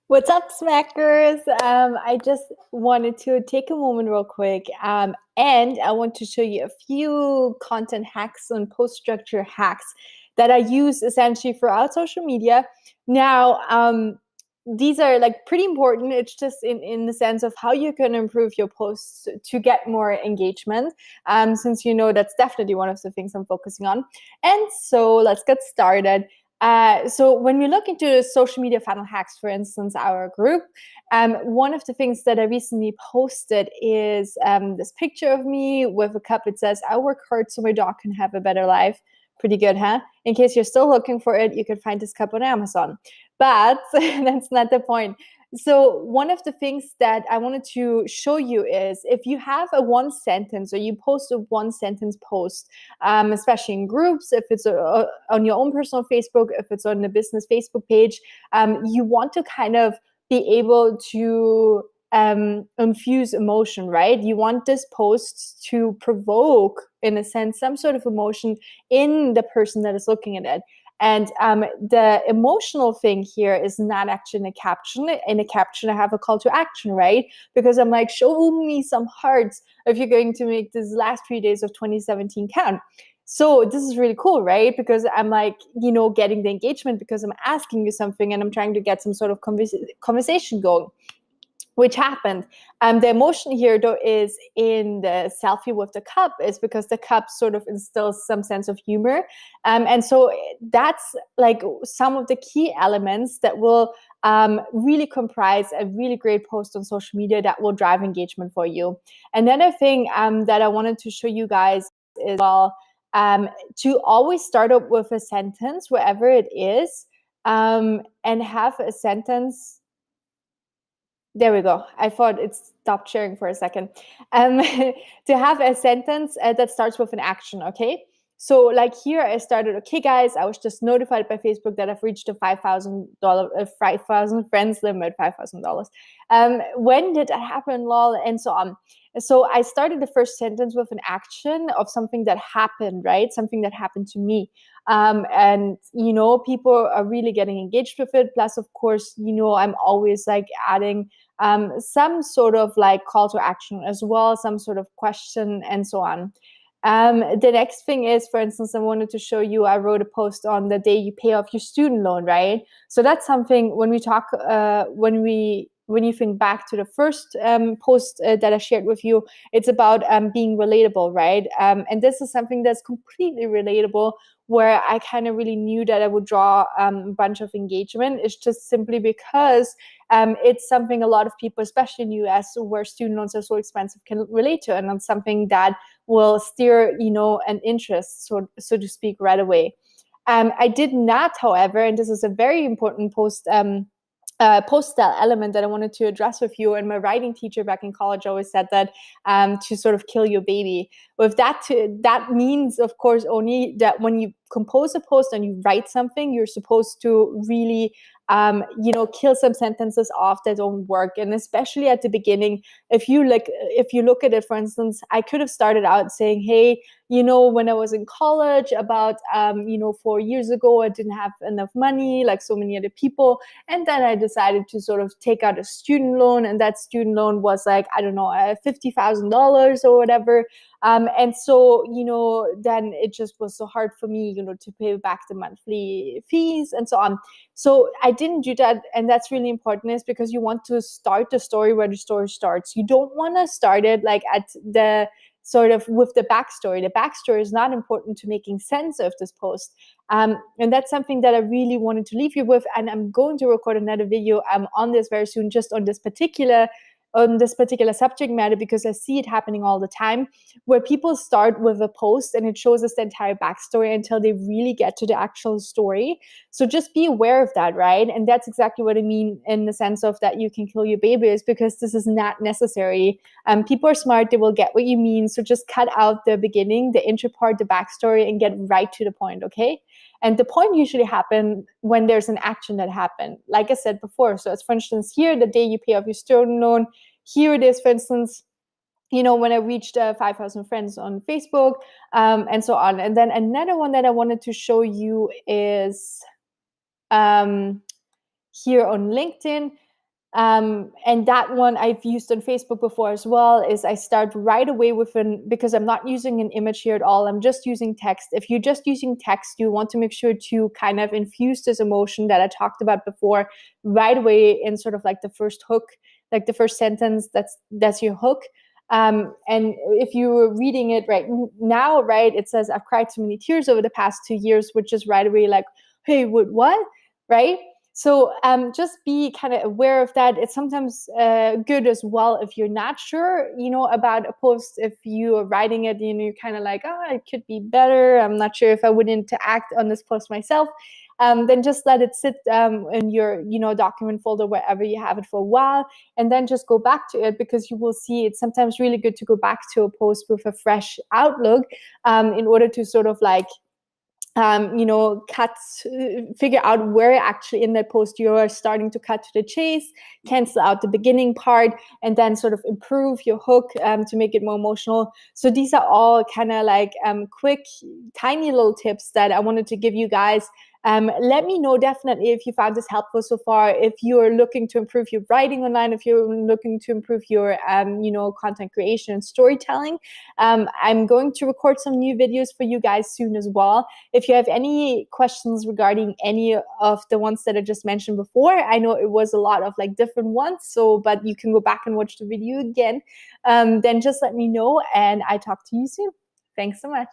What's up, Smackers? I just wanted to take a moment real quick, and I want to show you a few content hacks and post structure hacks that I use essentially throughout social media. Now, these are like pretty important. It's just in the sense of how you can improve your posts to get more engagement, since you know that's definitely one of the things I'm focusing on. And so let's get started. So when we look into social media funnel hacks, for instance, our group, one of the things that I recently posted is this picture of me with a cup. It says, "I work hard so my dog can have a better life." Pretty good, huh? In case you're still looking for it, you can find this cup on Amazon. But that's not the point. So one of the things that I wanted to show you is if you have a one sentence or you post a one sentence post, especially in groups, if it's on your own personal Facebook, if it's on the business Facebook page, you want to kind of be able to infuse emotion, right? You want this post to provoke, in a sense, some sort of emotion in the person that is looking at it. And the emotional thing here is not actually in a caption. In a caption, I have a call to action, right? Because I'm like, show me some hearts if you're going to make this last 3 days of 2017 count. So this is really cool, right? Because I'm like, getting the engagement because I'm asking you something and I'm trying to get some sort of conversation going, which happened. The emotion here, though, is in the selfie with the cup, is because the cup sort of instills some sense of humor. And so that's like some of the key elements that will really comprise a really great post on social media that will drive engagement for you. Another thing that I wanted to show you guys is, well, to always start up with a sentence wherever it is, and have a sentence. There we go. I thought it stopped sharing for a second. To have a sentence that starts with an action, okay? So, like here, I started, okay, guys, I was just notified by Facebook that I've reached a $5,000 friends limit, $5,000. When did that happen, lol, and so on. So, I started the first sentence with an action of something that happened, right? Something that happened to me. And people are really getting engaged with it. Plus, of course, I'm always like adding some sort of like call to action as well, some sort of question, and so on. The next thing is, for instance, I wanted to show you, I wrote a post on the day you pay off your student loan, right? So that's something when we talk, when you think back to the first post that I shared with you, it's about being relatable, right? And this is something that's completely relatable, where I kind of really knew that I would draw a bunch of engagement. It's just simply because it's something a lot of people, especially in the US, where student loans are so expensive, can relate to, and it's something that will steer, an interest, so to speak, right away. I did not, however, and this is a very important post style element that I wanted to address with you. And my writing teacher back in college always said that to sort of kill your baby. With that, that means, of course, only that when you compose a post and you write something, you're supposed to really kill some sentences off that don't work. And especially at the beginning, if you look at it, for instance, I could have started out saying, hey, when I was in college about 4 years ago, I didn't have enough money like so many other people, and then I decided to sort of take out a student loan, and that student loan was like, I don't know, $50,000 or whatever. And so, then it just was so hard for me, to pay back the monthly fees and so on. So I didn't do that. And that's really important, is because you want to start the story where the story starts. You don't want to start it like at the sort of with the backstory. The backstory is not important to making sense of this post. And that's something that I really wanted to leave you with. And I'm going to record another video on this very soon, just on this particular subject matter, because I see it happening all the time, where people start with a post and it shows us the entire backstory until they really get to the actual story. So just be aware of that, right? And that's exactly what I mean in the sense of that you can kill your babies, because this is not necessary. People are smart, they will get what you mean. So just cut out the beginning, the intro part, the backstory, and get right to the point, okay? And the point usually happens when there's an action that happened, like I said before. So it's, for instance, here, the day you pay off your student loan. Here it is, for instance, when I reached 5,000 friends on Facebook, and so on. And then another one that I wanted to show you is here on LinkedIn. And that one I've used on Facebook before as well, is I start right away with because I'm not using an image here at all, I'm just using text. If you're just using text, you want to make sure to kind of infuse this emotion that I talked about before right away in sort of like the first hook, like the first sentence, that's your hook. And if you were reading it right now, right, it says, I've cried so many tears over the past 2 years, which is right away like, hey, what, right? So just be kind of aware of that. It's sometimes good as well if you're not sure, about a post. If you are writing it, you're kind of like, oh, it could be better. I'm not sure if I would interact on this post myself. Then just let it sit in your, document folder, wherever you have it, for a while, and then just go back to it, because you will see it's sometimes really good to go back to a post with a fresh outlook, in order to sort of like figure out where actually in that post you are starting to cut to the chase, cancel out the beginning part, and then sort of improve your hook to make it more emotional. So these are all kind of like quick, tiny little tips that I wanted to give you guys. Let me know definitely if you found this helpful so far. If you're looking to improve your writing online, if you're looking to improve your, content creation and storytelling, I'm going to record some new videos for you guys soon as well. If you have any questions regarding any of the ones that I just mentioned before, I know it was a lot of like different ones, but you can go back and watch the video again. Then just let me know, and I talk to you soon. Thanks so much.